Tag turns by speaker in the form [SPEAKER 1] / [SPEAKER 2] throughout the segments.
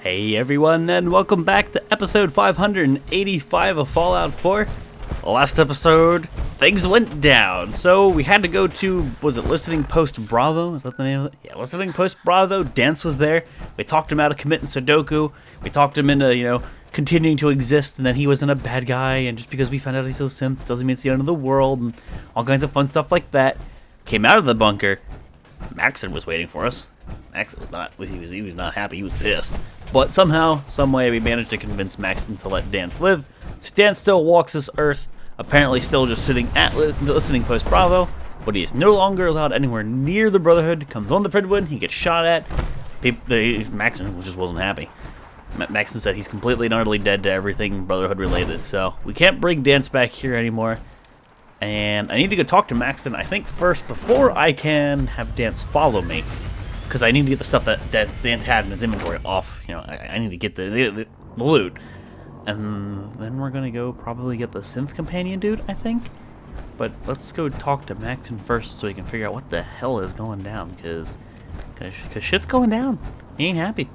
[SPEAKER 1] Hey everyone, and welcome back to episode 585 of Fallout 4. Last episode, things went down, so we had to go to, was it Listening Post Bravo? Is that the name of it? Yeah, Listening Post Bravo. Danse was there. We talked him out of committing Sudoku. We talked him into, continuing to exist, and that he wasn't a bad guy, and just because we found out he's a simp doesn't mean it's the end of the world, and all kinds of fun stuff like that. Came out of the bunker. Maxon was waiting for us. Maxon was not, he was not happy, he was pissed. But somehow, someway, we managed to convince Maxon to let Danse live. So Danse still walks this earth, apparently still just sitting at Listening Post Bravo, but he is no longer allowed anywhere near the Brotherhood. Comes on the Brotherhood, he gets shot at. Maxon just wasn't happy. Maxon said he's completely and utterly dead to everything Brotherhood related, so we can't bring Danse back here anymore. And I need to go talk to Maxon, I think, first, before I can have Danse follow me. Because I need to get the stuff that Danse had in his inventory off. I need to get the loot. And then we're going to go probably get the synth companion dude, I think. But let's go talk to Maxon first so we can figure out what the hell is going down. Because shit's going down. He ain't happy.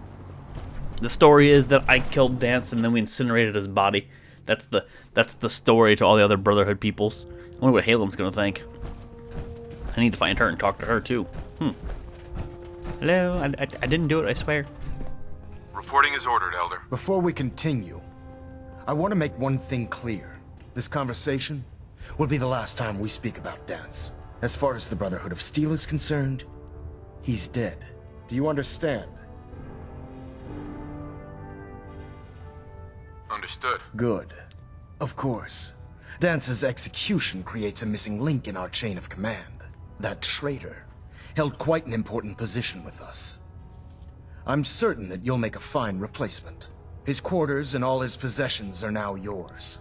[SPEAKER 1] The story is that I killed Danse and then we incinerated his body. That's the story to all the other Brotherhood peoples. I wonder what Halen's going to think. I need to find her and talk to her too. Hello, I didn't do it, I swear.
[SPEAKER 2] Reporting is ordered, Elder.
[SPEAKER 3] Before we continue, I want to make one thing clear. This conversation will be the last time we speak about Danse. As far as the Brotherhood of Steel is concerned, he's dead. Do you understand?
[SPEAKER 2] Understood.
[SPEAKER 3] Good. Of course. Dance's execution creates a missing link in our chain of command. That traitor held quite an important position with us. I'm certain that you'll make a fine replacement. His quarters and all his possessions are now yours,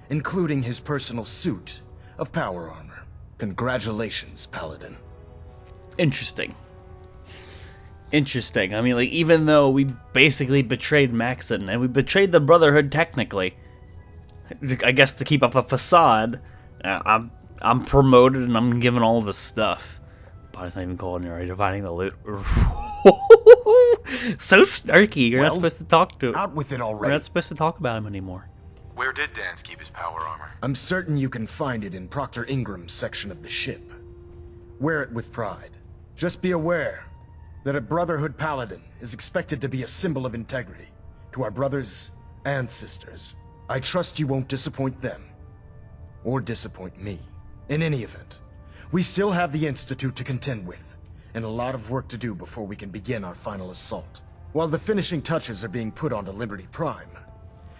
[SPEAKER 3] including his personal suit of power armor. Congratulations, Paladin.
[SPEAKER 1] Interesting. I mean, even though we basically betrayed Maxon, and we betrayed the Brotherhood technically, I guess to keep up a facade, I'm promoted and I'm given all of this stuff. But it's not even cold, and you're already dividing the loot. So snarky. You're not supposed to talk to him.
[SPEAKER 3] Out with it already.
[SPEAKER 1] You're not supposed to talk about him anymore.
[SPEAKER 2] Where did Danse keep his power armor?
[SPEAKER 3] I'm certain you can find it in Proctor Ingram's section of the ship. Wear it with pride. Just be aware that a Brotherhood Paladin is expected to be a symbol of integrity to our brothers and sisters. I trust you won't disappoint them, or disappoint me. In any event, we still have the Institute to contend with, and a lot of work to do before we can begin our final assault. While the finishing touches are being put onto Liberty Prime,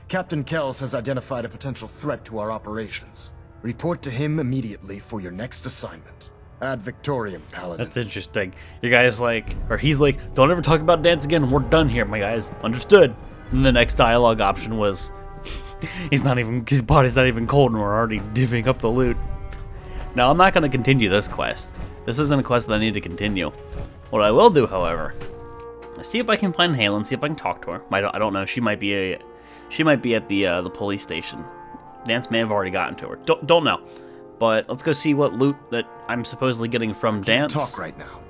[SPEAKER 3] Captain Kells has identified a potential threat to our operations. Report to him immediately for your next assignment. Ad Victoriam, Paladin.
[SPEAKER 1] That's interesting. Your guy's he's like, don't ever talk about Danse again, we're done here, my guys. Understood. And the next dialogue option was, his body's not even cold and we're already divvying up the loot. Now, I'm not going to continue this quest. This isn't a quest that I need to continue. What I will do, however, is see if I can find Halen, see if I can talk to her. I don't know. She might be at the police station. Danse may have already gotten to her. Don't know. But let's go see what loot that I'm supposedly getting from Danse.
[SPEAKER 3] Talk right now.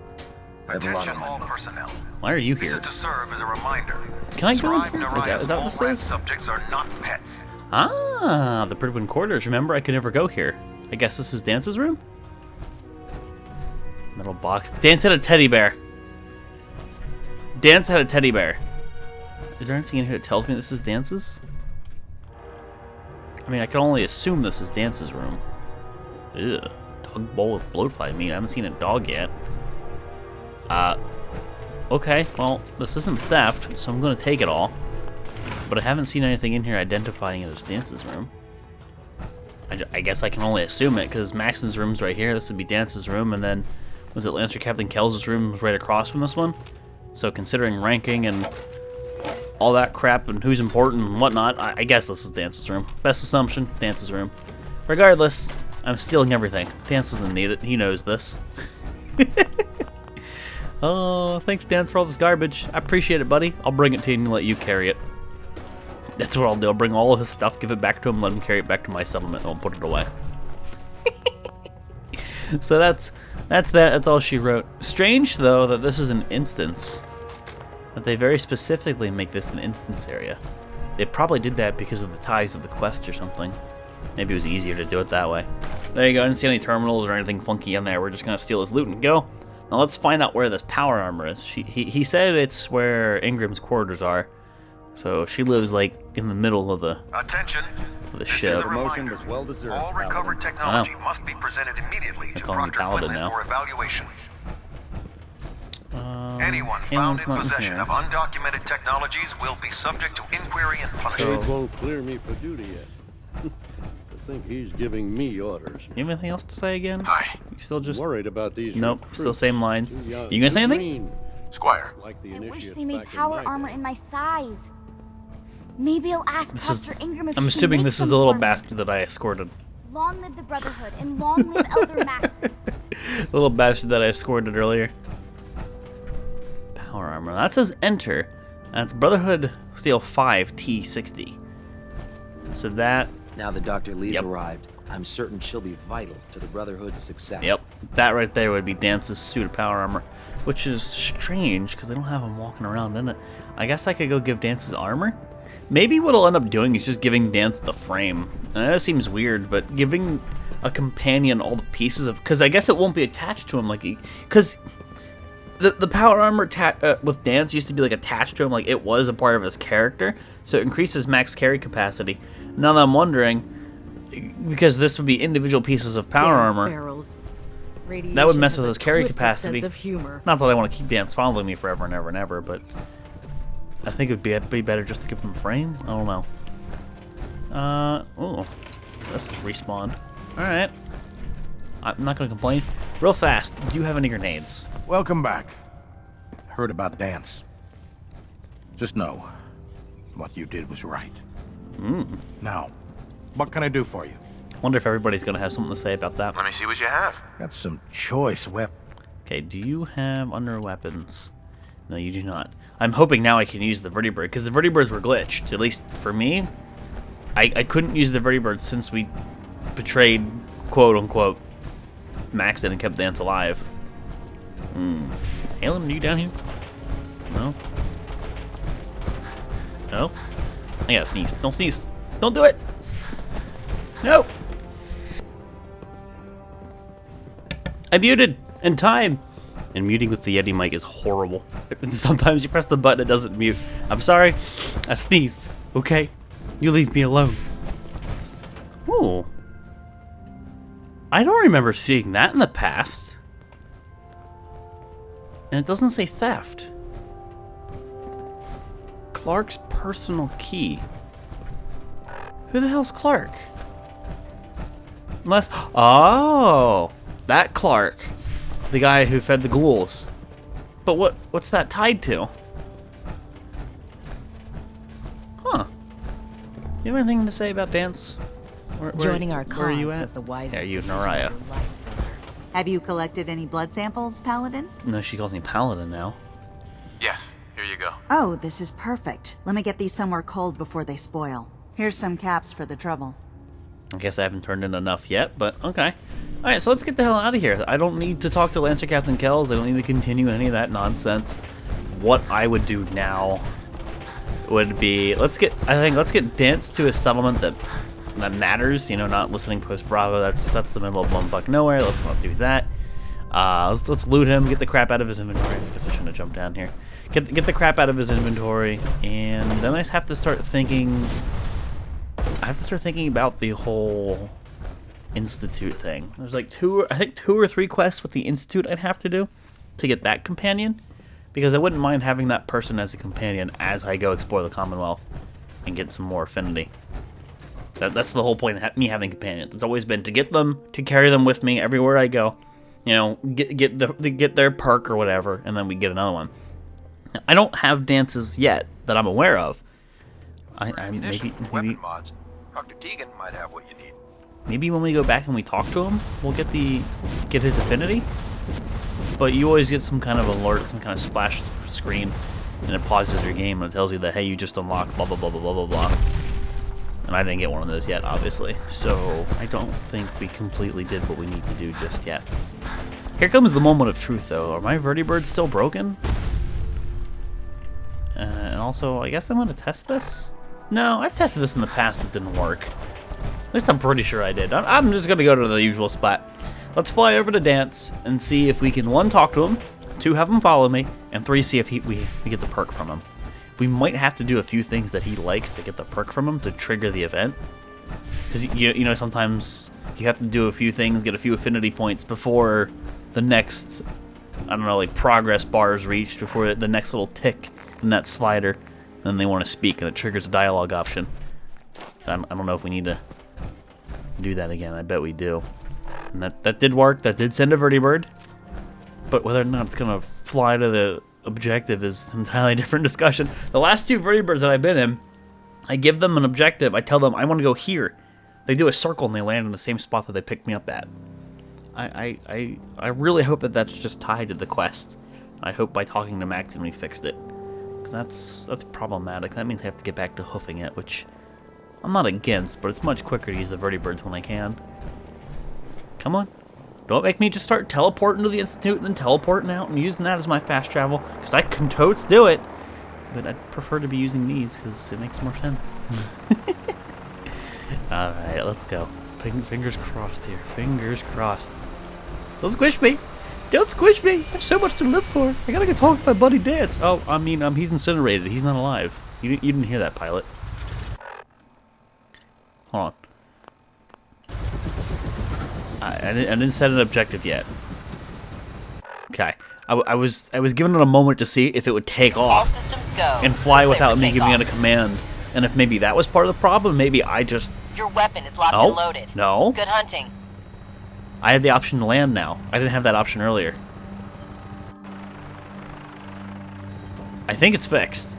[SPEAKER 4] Attention all personnel.
[SPEAKER 1] Why are you
[SPEAKER 4] This
[SPEAKER 1] here?
[SPEAKER 4] is to serve as a reminder.
[SPEAKER 1] Can I go?
[SPEAKER 4] Scribe
[SPEAKER 1] Is that
[SPEAKER 4] Naraya's
[SPEAKER 1] what this
[SPEAKER 4] all rat
[SPEAKER 1] is?
[SPEAKER 4] subjects are not pets.
[SPEAKER 1] Ah, the Pridwin quarters. Remember, I could never go here. I guess this is Dance's room? Metal box. Danse had a teddy bear. Danse had a teddy bear. Is there anything in here that tells me this is Dance's? I mean, I can only assume this is Dance's room. Ugh. Dog bowl with bloatfly meat. I haven't seen a dog yet. Okay. Well, this isn't theft, so I'm going to take it all. But I haven't seen anything in here identifying it as Dance's room. I guess I can only assume it, because Maxon's room's right here. This would be Dance's room, and then, was it Lancer Captain Kells' room was right across from this one? So considering ranking and all that crap and who's important and whatnot, I guess this is Dance's room. Best assumption, Dance's room. Regardless, I'm stealing everything. Danse doesn't need it. He knows this. Oh, thanks, Danse, for all this garbage. I appreciate it, buddy. I'll bring it to you and let you carry it. That's what I'll do. I'll bring all of his stuff, give it back to him, let him carry it back to my settlement, and I'll put it away. So that's that. That's all she wrote. Strange, though, that this is an instance But they very specifically make this an instance area. They probably did that because of the ties of the quest or something. Maybe it was easier to do it that way. There you go. I didn't see any terminals or anything funky in there. We're just going to steal his loot and go. Now let's find out where this power armor is. He said it's where Ingram's quarters are. So she lives like in the middle of the
[SPEAKER 4] Attention.
[SPEAKER 1] ship.
[SPEAKER 5] Promotion was well deserved.
[SPEAKER 4] All recovered technology must be presented immediately to
[SPEAKER 1] calling me
[SPEAKER 4] Proctor
[SPEAKER 1] Paladin
[SPEAKER 4] Quinlan
[SPEAKER 1] now.
[SPEAKER 4] for evaluation. Anyone found in
[SPEAKER 1] not in
[SPEAKER 4] possession
[SPEAKER 1] here.
[SPEAKER 4] of undocumented technologies will be subject to inquiry and punishment.
[SPEAKER 5] Shades won't clear me for duty yet. I think he's giving me orders.
[SPEAKER 1] You have anything else to say again?
[SPEAKER 2] Hi.
[SPEAKER 1] You still just...
[SPEAKER 5] Worried about these.
[SPEAKER 1] Nope,
[SPEAKER 5] recruits.
[SPEAKER 1] still same lines.
[SPEAKER 5] Too young,
[SPEAKER 1] You gonna say
[SPEAKER 5] too
[SPEAKER 1] anything?
[SPEAKER 5] green,
[SPEAKER 2] Squire.
[SPEAKER 5] Like the
[SPEAKER 6] I wish
[SPEAKER 5] initiates
[SPEAKER 6] they made
[SPEAKER 5] back in
[SPEAKER 6] power
[SPEAKER 5] my
[SPEAKER 6] armor
[SPEAKER 5] day.
[SPEAKER 6] in my size. Maybe I'll ask
[SPEAKER 1] This is-
[SPEAKER 6] Proctor Ingram if
[SPEAKER 1] I'm
[SPEAKER 6] she
[SPEAKER 1] assuming
[SPEAKER 6] can make
[SPEAKER 1] this is
[SPEAKER 6] some
[SPEAKER 1] the little
[SPEAKER 6] for me.
[SPEAKER 1] bastard that I escorted.
[SPEAKER 6] Long live the Brotherhood and long live Elder Max.
[SPEAKER 1] The little bastard that I escorted earlier. Power armor. That says enter. That's Brotherhood Steel 5 T60. So that...
[SPEAKER 7] Now that Dr. Lee's
[SPEAKER 1] Yep.
[SPEAKER 7] arrived, I'm certain she'll be vital to the Brotherhood's success.
[SPEAKER 1] Yep. That right there would be Dance's suit of power armor. Which is strange, because they don't have him walking around in it. I guess I could go give Dance's armor? Maybe what I'll end up doing is just giving Dance the frame. That seems weird, but giving a companion all the pieces of... Because I guess it won't be attached to him like... Because the power armor with Dance used to be like attached to him like it was a part of his character. So it increases max carry capacity. Now that I'm wondering, because this would be individual pieces of power armor... That would mess with his carry capacity. Not that I want to keep Dance following me forever and ever and ever, but I think it would be better just to give him a frame. I don't know. Oh, let's respawn. All right. I'm not gonna complain. Real fast. Do you have any grenades?
[SPEAKER 8] Welcome back. Heard about Danse. Just know, what you did was right. Now, what can I do for you?
[SPEAKER 1] Wonder if everybody's gonna have something to say about that.
[SPEAKER 2] Let me see what you have.
[SPEAKER 8] Got some choice weapons.
[SPEAKER 1] Okay. Do you have under weapons? No, you do not. I'm hoping now I can use the vertibird because the vertibirds were glitched. At least for me, I couldn't use the vertibird since we betrayed, quote unquote, maxed it and kept Dance alive. Halen, are you down here? No. No. I gotta sneeze. Don't sneeze. Don't do it. No. I muted in time. And muting with the Yeti mic is horrible. Sometimes you press the button, it doesn't mute. I'm sorry. I sneezed. Okay? You leave me alone. Ooh. I don't remember seeing that in the past. And it doesn't say theft. Clark's personal key. Who the hell's Clark? Unless... Oh! That Clark. The guy who fed the ghouls. But what's that tied to? Huh. You have anything to say about Danse?
[SPEAKER 9] Joining our
[SPEAKER 1] where are you
[SPEAKER 9] cause
[SPEAKER 1] at?
[SPEAKER 9] was the wisest
[SPEAKER 1] Yeah, you and
[SPEAKER 9] decision
[SPEAKER 1] Naraya.
[SPEAKER 9] of your life.
[SPEAKER 10] Have you collected any blood samples, Paladin?
[SPEAKER 1] No, she calls me Paladin now.
[SPEAKER 2] Yes, here you go.
[SPEAKER 10] Oh, this is perfect. Let me get these somewhere cold before they spoil. Here's some caps for the trouble.
[SPEAKER 1] I guess I haven't turned in enough yet, but okay. Alright, so let's get the hell out of here. I don't need to talk to Lancer Captain Kells. I don't need to continue any of that nonsense. What I would do now would be let's get Danse to a settlement that matters, you know, not listening post Bravo. That's the middle of bumfuck nowhere. Let's not do that. Let's loot him, get the crap out of his inventory. I guess I shouldn't have jumped down here. Get the crap out of his inventory, and then I have to start thinking. I have to start thinking about the whole Institute thing. There's like two or three quests with the Institute I'd have to do to get that companion, because I wouldn't mind having that person as a companion as I go explore the Commonwealth and get some more affinity. That's the whole point of me having companions. It's always been to get them, to carry them with me everywhere I go. You know, get their perk or whatever, and then we get another one. Now, I don't have Dances yet that I'm aware of. Maybe
[SPEAKER 4] mods. Dr. Tegan might have what you need.
[SPEAKER 1] maybe when we go back and we talk to him, we'll get his affinity. But you always get some kind of alert, some kind of splash screen, and it pauses your game and it tells you that hey, you just unlocked blah blah blah blah blah blah blah. And I didn't get one of those yet, obviously. So I don't think we completely did what we need to do just yet. Here comes the moment of truth, though. Are my vertibirds still broken? And also, I guess I'm going to test this? No, I've tested this in the past. It didn't work. At least I'm pretty sure I did. I'm just going to go to the usual spot. Let's fly over to Danse and see if we can, 1, talk to him, 2, have him follow me, and 3, see if we get the perk from him. We might have to do a few things that he likes to get the perk from him to trigger the event. Because, you know, sometimes you have to do a few things, get a few affinity points before the next, I don't know, like progress bar is reached, before the next little tick in that slider. Then they want to speak, and it triggers a dialogue option. I don't know if we need to do that again. I bet we do. And that did work. That did send a vertibird. But whether or not it's going to fly to the objective is an entirely different discussion. The last 2 vertibirds that I've been in, I give them an objective. I tell them, I want to go here. They do a circle and they land in the same spot that they picked me up at. I really hope that that's just tied to the quest. I hope by talking to Max and we fixed it. Because that's problematic. That means I have to get back to hoofing it, which I'm not against, but it's much quicker to use the vertibirds when I can. Come on. Don't make me just start teleporting to the Institute and then teleporting out and using that as my fast travel, because I can totes do it. But I'd prefer to be using these because it makes more sense. Alright, let's go. Fingers crossed here. Fingers crossed. Don't squish me. Don't squish me. I have so much to live for. I gotta go talk to my buddy Danse. Oh, I mean, he's incinerated. He's not alive. You didn't hear that, pilot. Hold on. I didn't set an objective yet. Okay. I was giving it a moment to see if it would take off and fly without me giving it a command. And if maybe that was part of the problem, maybe I just...
[SPEAKER 9] Your weapon is locked and loaded.
[SPEAKER 1] No.
[SPEAKER 9] Good hunting.
[SPEAKER 1] I have the option to land now. I didn't have that option earlier. I think it's fixed.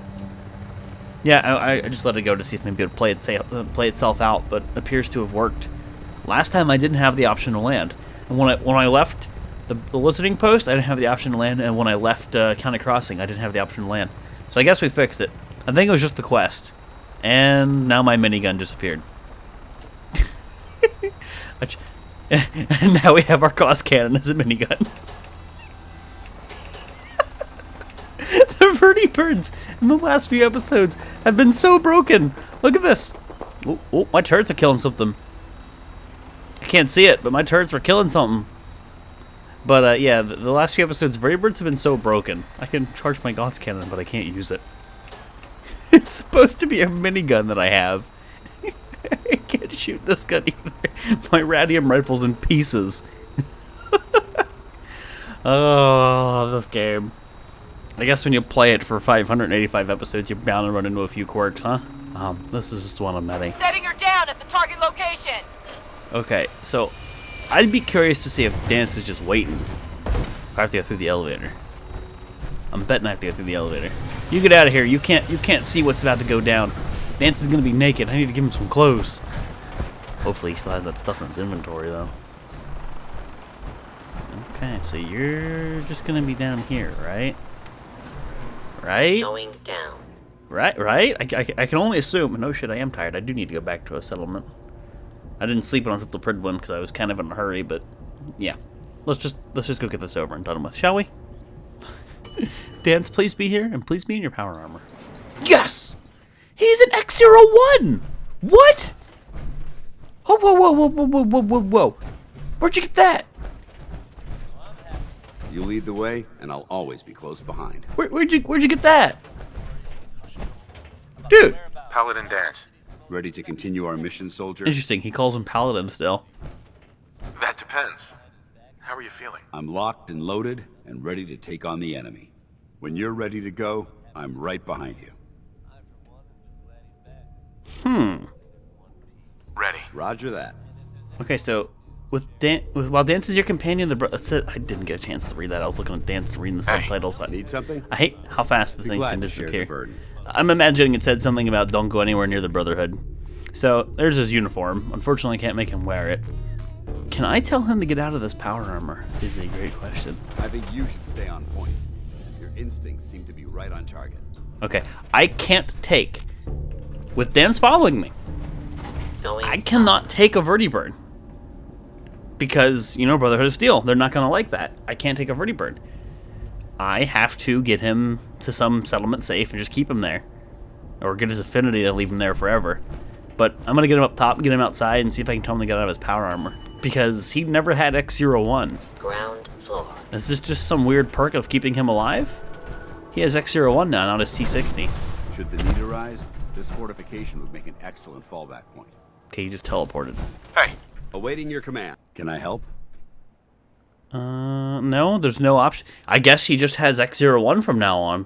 [SPEAKER 1] Yeah, I just let it go to see if maybe it would play itself out, but it appears to have worked. Last time I didn't have the option to land. And when I left the listening post, I didn't have the option to land, and when I left County Crossing, I didn't have the option to land. So I guess we fixed it. I think it was just the quest. And now my minigun disappeared. And now we have our Gauss cannon as a minigun. The vertibirds in the last few episodes have been so broken. Look at this. Oh, my turrets are killing something. I can't see it, but my turrets were killing something. But yeah, the last few episodes, vertibirds have been so broken. I can charge my Gauss cannon, but I can't use it. It's supposed to be a minigun that I have. I can't shoot this gun either. My radium rifle's in pieces. Oh, this game. I guess when you play it for 585 episodes, you're bound to run into a few quirks, huh? This is just one of many.
[SPEAKER 9] Setting her down at the target location.
[SPEAKER 1] Okay, so I'd be curious to see if Danse is just waiting. If I have to go through the elevator. I'm betting I have to go through the elevator. You get out of here. You can't see what's about to go down. Danse is gonna be naked. I need to give him some clothes. Hopefully he still has that stuff in his inventory though. Okay, so you're just gonna be down here, right? Right?
[SPEAKER 9] Going down.
[SPEAKER 1] Right? I can only assume. No shit, I am tired. I do need to go back to a settlement. I didn't sleep on the Prid one because I was kind of in a hurry, but yeah. Let's just go get this over and done with, shall we? Danse, please be here, and please be in your power armor. Yes! He's an X-01! What? Oh, whoa. Where'd you get that?
[SPEAKER 11] You lead the way, and I'll always be close behind.
[SPEAKER 1] Where'd you get that? Dude.
[SPEAKER 2] Paladin Danse.
[SPEAKER 11] Ready to continue our mission, soldier?
[SPEAKER 1] Interesting, he calls him Paladin still.
[SPEAKER 2] That depends. How are you feeling?
[SPEAKER 11] I'm locked and loaded and ready to take on the enemy. When you're ready to go, I'm right behind you.
[SPEAKER 2] Ready.
[SPEAKER 11] Roger that.
[SPEAKER 1] Okay, so while Danse is your companion, I didn't get a chance to read that. I was looking at Danse reading the subtitles.
[SPEAKER 11] Need something?
[SPEAKER 1] I hate how fast the things
[SPEAKER 11] glad
[SPEAKER 1] can
[SPEAKER 11] to share the
[SPEAKER 1] disappear.
[SPEAKER 11] burden.
[SPEAKER 1] I'm imagining it said something about don't go anywhere near the Brotherhood. So there's his uniform. Unfortunately, I can't make him wear it. Can I tell him to get out of this power armor? Is a great question.
[SPEAKER 11] I think you should stay on point. Your instincts seem to be right on target.
[SPEAKER 1] Okay, I can't take, with Danse following me, I cannot take a vertibird. Because, you know, Brotherhood of Steel, they're not going to like that. I can't take a vertibird. I have to get him to some settlement safe and just keep him there. Or get his affinity and leave him there forever. But I'm going to get him up top, get him outside, and see if I can tell him to get out of his power armor. Because he never had X01.
[SPEAKER 9] Ground floor.
[SPEAKER 1] Is this just some weird perk of keeping him alive? He has X01 now, not his T60.
[SPEAKER 11] Should the need arise, this fortification would make an excellent fallback point.
[SPEAKER 1] Okay, he just teleported.
[SPEAKER 2] Hey,
[SPEAKER 11] Awaiting your command. Can I help?
[SPEAKER 1] No, there's no option. I guess he just has X01 from now on.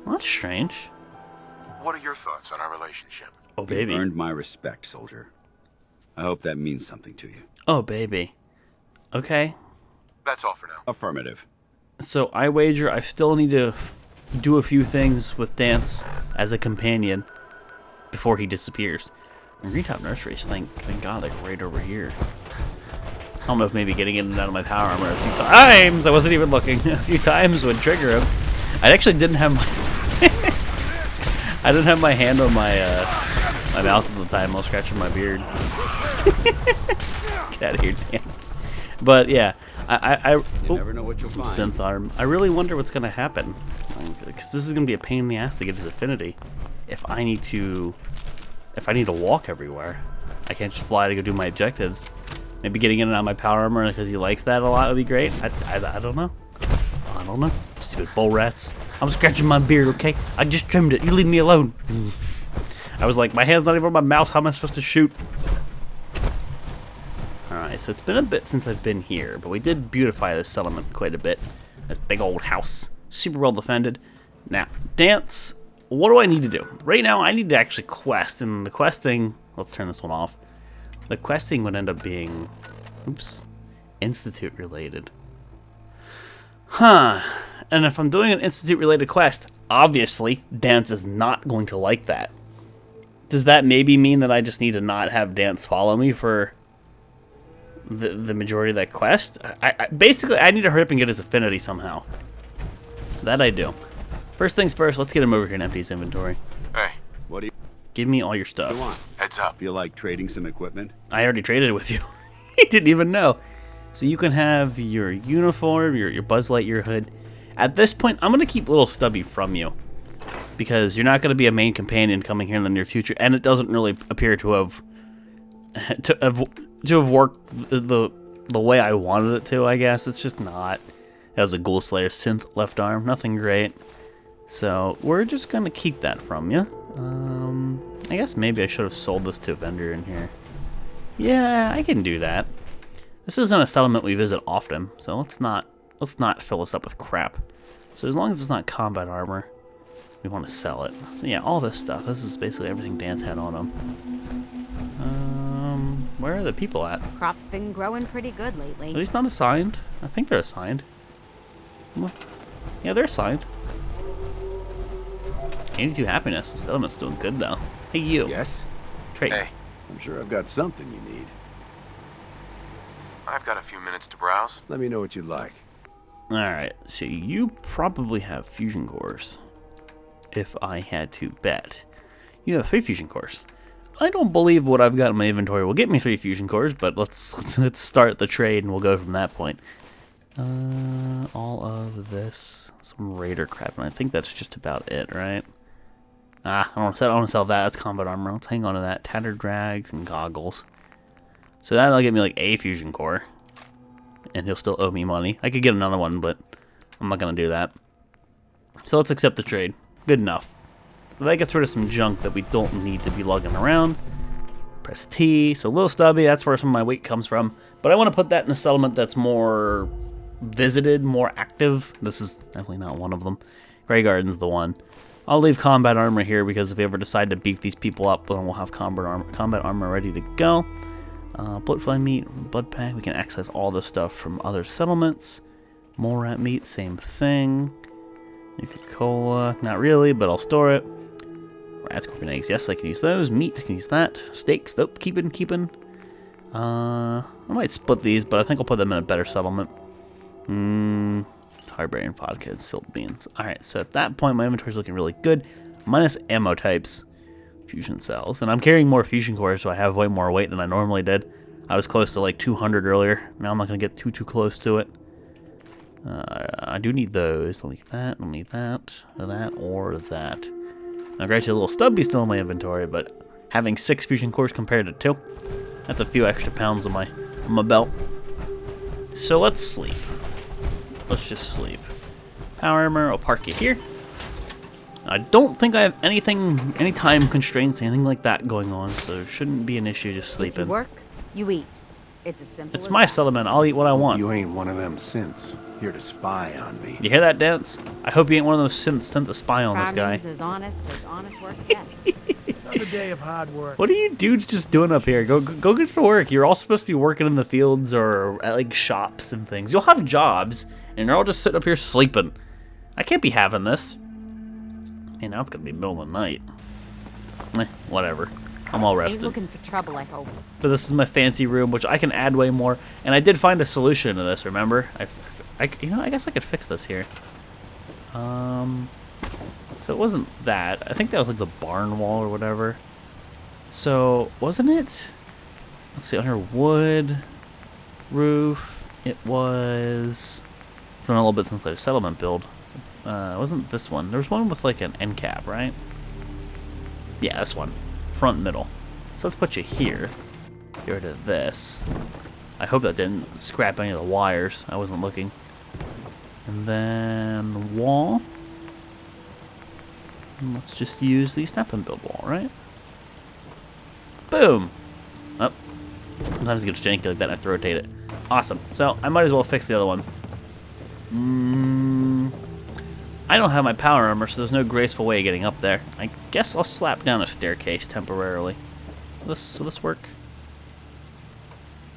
[SPEAKER 1] Well, that's strange.
[SPEAKER 2] what are your thoughts on our relationship?
[SPEAKER 1] Oh, baby.
[SPEAKER 11] You earned my respect, soldier. I hope that means something to you.
[SPEAKER 1] Oh, baby. Okay.
[SPEAKER 2] That's all for now.
[SPEAKER 11] Affirmative.
[SPEAKER 1] So I wager I still need to do a few things with Danse as a companion before he disappears. And Green-Top Nurseries, thank God, like right over here. I don't know if maybe getting in and out of my power armor a few times, I wasn't even looking, a few times would trigger him. I actually didn't have my I didn't have my hand on my my mouse at the time. I was scratching my beard. Get out of here, Danse. But yeah, I
[SPEAKER 11] You never know what you'll find.
[SPEAKER 1] synth arm. I really wonder what's gonna happen, because this is gonna be a pain in the ass to get his affinity. If I need to walk everywhere, I can't just fly to go do my objectives. Maybe getting in and out of my power armor because he likes that a lot would be great. I don't know. I don't know. Stupid bull rats. I'm scratching my beard, okay? I just trimmed it. You leave me alone. I was like, my hand's not even on my mouse. How am I supposed to shoot? Alright, so it's been a bit since I've been here, but we did beautify this settlement quite a bit. This big old house. Super well defended. Now, Danse, what do I need to do? Right now, I need to actually quest, and the questing... Let's turn this one off. The questing would end up being... Oops. Institute related. Huh. And if I'm doing an Institute related quest, obviously, Danse is not going to like that. Does that maybe mean that I just need to not have Danse follow me for the majority of that quest? Basically, I need to hurry up and get his affinity somehow. That I do. First things first, let's get him over here and empty his inventory.
[SPEAKER 2] Hey,
[SPEAKER 11] What do you
[SPEAKER 1] Give me all your stuff.
[SPEAKER 11] want?
[SPEAKER 2] heads up.
[SPEAKER 11] Feel like trading some equipment?
[SPEAKER 1] I already traded with you. He didn't even know. So you can have your uniform, your Buzz Lightyear hood. At this point, I'm going to keep Little Stubby from you, because you're not going to be a main companion coming here in the near future, and it doesn't really appear to have worked the way I wanted it to, I guess. It's just not. That was a Ghoul Slayer synth left arm. Nothing great. So we're just going to keep that from you. I guess maybe I should have sold this to a vendor in here. Yeah, I can do that. This isn't a settlement we visit often, so let's not fill us up with crap. So as long as it's not combat armor, we want to sell it. So yeah, all this stuff. This is basically everything Danse had on him. Where are the people at?
[SPEAKER 6] Crop's been growing pretty good lately.
[SPEAKER 1] Are these not assigned? I think they're assigned. Well, yeah, they're assigned. 82 happiness. The settlement's doing good though. Hey, you.
[SPEAKER 11] Yes?
[SPEAKER 1] Trade.
[SPEAKER 2] Hey,
[SPEAKER 11] I'm sure I've got something you need.
[SPEAKER 2] I've got a few minutes to browse.
[SPEAKER 11] Let me know what you'd like.
[SPEAKER 1] Alright, so you probably have fusion cores. If I had to bet. You have 3 fusion cores. I don't believe what I've got in my inventory will get me 3 fusion cores, but let's start the trade and we'll go from that point. All of this, some raider crap, and I think that's just about it, right? I don't want to sell that. That's combat armor. Let's hang on to that. Tattered drags and goggles. So that'll get me like a fusion core, and he'll still owe me money. I could get another one, but I'm not gonna do that. So let's accept the trade. Good enough. So that gets rid of some junk that we don't need to be lugging around. Press T. So Little Stubby, that's where some of my weight comes from. But I want to put that in a settlement that's more visited, more active. This is definitely not one of them. Grey Garden's the one. I'll leave combat armor here because if we ever decide to beat these people up, then we'll have combat armor ready to go. Bloodfly meat, blood pack. We can access all this stuff from other settlements. Mole rat meat, same thing. Nuka-Cola, not really, but I'll store it. Rat, scorpion eggs, yes, I can use those. Meat, I can use that. Steaks, nope, keeping. I might split these, but I think I'll put them in a better settlement. Hardberry and vodka and silt beans. Alright, so at that point, my inventory's looking really good. Minus ammo types. Fusion cells. And I'm carrying more fusion cores, so I have way more weight than I normally did. I was close to like 200 earlier. Now I'm not going to get too close to it. I do need those. I'll need that, I'll need that, or that. Now, granted, a little stubby's still in my inventory, but having 6 fusion cores compared to 2, that's a few extra pounds on my belt. So let's sleep. Let's just sleep. Power armor, I'll park you here. I don't think I have any time constraints, anything like that going on, so it shouldn't be an issue just sleeping.
[SPEAKER 6] You work, you eat. It's as simple
[SPEAKER 1] It's
[SPEAKER 6] as
[SPEAKER 1] my
[SPEAKER 6] that.
[SPEAKER 1] settlement. I'll eat what I want.
[SPEAKER 12] You ain't one of them synths here to spy on me.
[SPEAKER 1] You hear that, Danse? I hope you ain't one of those synths sent to spy on this guy.
[SPEAKER 6] Farming's as honest work gets.
[SPEAKER 12] Another day of hard work.
[SPEAKER 1] What are you dudes just doing up here? Go get to work. You're all supposed to be working in the fields or at like shops and things. You'll have jobs, and you're all just sitting up here sleeping. I can't be having this. Hey, now it's gonna be middle of the night. Whatever. I'm all
[SPEAKER 6] Ain't
[SPEAKER 1] rested.
[SPEAKER 6] looking for trouble, I hope.
[SPEAKER 1] But this is my fancy room, which I can add way more. And I did find a solution to this. Remember? I guess I could fix this here. So it wasn't that. I think that was like the barn wall or whatever. So wasn't it? Let's see. Under wood roof, it was. It's been a little bit since I've settlement build. It wasn't this one. There was one with like an end cap, right? Yeah, this one. Front middle. So let's put you here. Get rid of this. I hope that didn't scrap any of the wires. I wasn't looking. And then wall. And let's just use the snap and build wall, right? Boom. Oh. Sometimes it gets janky like that and I have to rotate it. Awesome. So I might as well fix the other one. I don't have my power armor, so there's no graceful way of getting up there. I guess I'll slap down a staircase temporarily. Will this work?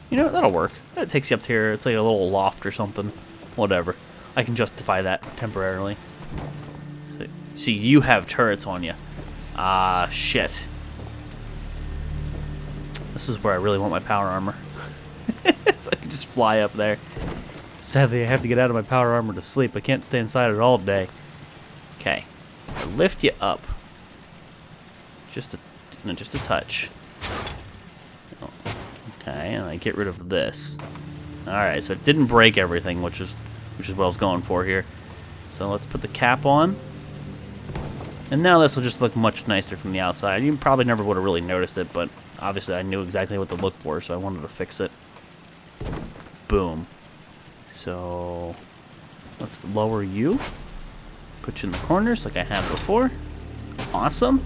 [SPEAKER 1] You know, that'll work. It takes you up to here. It's like a little loft or something. Whatever. I can justify that temporarily. So you have turrets on you. Ah, shit. This is where I really want my power armor. So I can just fly up there. Sadly, I have to get out of my power armor to sleep. I can't stay inside it all day. Okay. I lift you up. Just a touch. Okay, and I get rid of this. Alright, so it didn't break everything, which is what I was going for here. So let's put the cap on. And now this will just look much nicer from the outside. You probably never would have really noticed it, but obviously I knew exactly what to look for, so I wanted to fix it. Boom. So let's lower you. Put you in the corners like I had before. Awesome.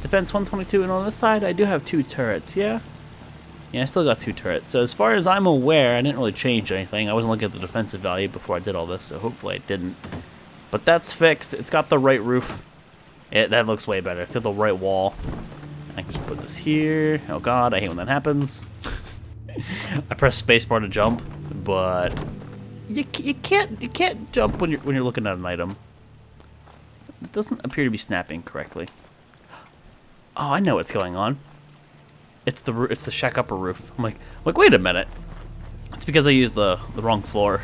[SPEAKER 1] Defense 122, and on this side I do have 2 turrets, yeah? Yeah, I still got 2 turrets. So as far as I'm aware, I didn't really change anything. I wasn't looking at the defensive value before I did all this, so hopefully I didn't. But that's fixed. It's got the right roof. That looks way better. It's got the right wall. I can just put this here. Oh god, I hate when that happens. I press spacebar to jump, but you can't jump when you're looking at an item. It doesn't appear to be snapping correctly. Oh, I know what's going on. It's the shack upper roof. I'm like wait a minute. It's because I used the wrong floor.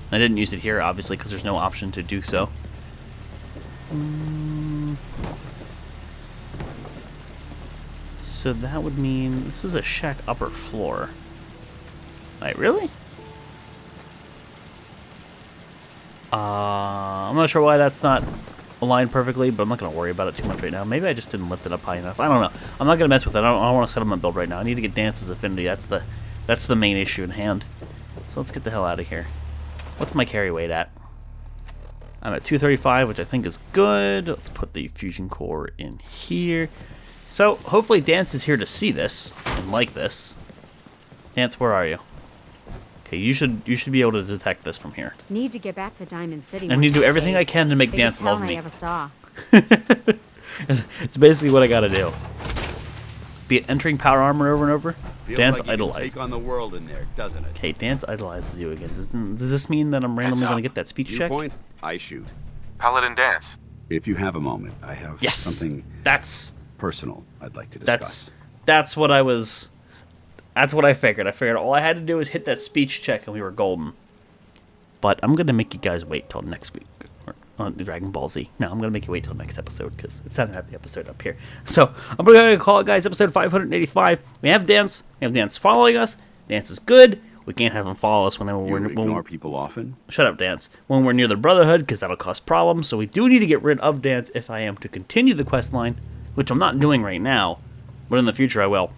[SPEAKER 1] I didn't use it here, obviously, because there's no option to do so. So that would mean this is a shack upper floor. Wait, really? I'm not sure why that's not aligned perfectly, but I'm not going to worry about it too much right now. Maybe I just didn't lift it up high enough. I don't know. I'm not going to mess with it. I don't want to settlement build right now. I need to get Dance's affinity. That's the main issue in hand. So let's get the hell out of here. What's my carry weight at? I'm at 235, which I think is good. Let's put the fusion core in here. So hopefully Danse is here to see this and like this. Danse, where are you? Okay, you should be able to detect this from here.
[SPEAKER 6] Need to get back to Diamond City.
[SPEAKER 1] I need to do everything I can to make
[SPEAKER 6] Biggest
[SPEAKER 1] Danse love
[SPEAKER 6] town
[SPEAKER 1] me.
[SPEAKER 6] I ever saw.
[SPEAKER 1] It's basically what I gotta do. Be it entering power armor over and over.
[SPEAKER 11] Feels
[SPEAKER 1] Danse
[SPEAKER 11] like you can
[SPEAKER 1] idolizes.
[SPEAKER 11] take on the world in there, doesn't it?
[SPEAKER 1] Okay, Danse idolizes you again. Does this mean that I'm randomly gonna get that speech
[SPEAKER 11] You
[SPEAKER 1] check?
[SPEAKER 11] point, I shoot.
[SPEAKER 2] Paladin Danse.
[SPEAKER 11] If you have a moment, I have something personal I'd like to discuss.
[SPEAKER 1] That's what I figured. I figured all I had to do was hit that speech check and we were golden. But I'm gonna make you guys wait till next week on Dragon Ball Z. No, I'm gonna make you wait till next episode because it's time to have the episode up here. So I'm gonna call it, guys, episode 585. We have Danse. We have Danse following us. Danse is good. We can't have them follow us whenever
[SPEAKER 11] You
[SPEAKER 1] we're...
[SPEAKER 11] ignore people often?
[SPEAKER 1] Shut up, Danse. When we're near the Brotherhood, because that'll cause problems, so we do need to get rid of Danse if I am to continue the quest line, which I'm not doing right now, but in the future I will.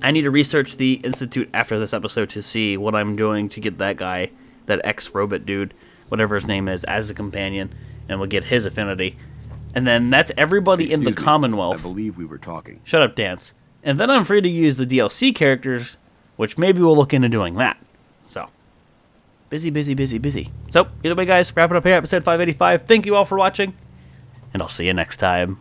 [SPEAKER 1] I need to research the Institute after this episode to see what I'm doing to get that guy, that ex-robot dude, whatever his name is, as a companion, and we'll get his affinity. And then that's everybody in the
[SPEAKER 11] Excuse me,
[SPEAKER 1] Commonwealth.
[SPEAKER 11] I believe we were talking.
[SPEAKER 1] Shut up, Danse. And then I'm free to use the DLC characters, which maybe we'll look into doing that. So, busy, busy, busy, busy. So, either way, guys, wrap it up here, episode 585. Thank you all for watching, and I'll see you next time.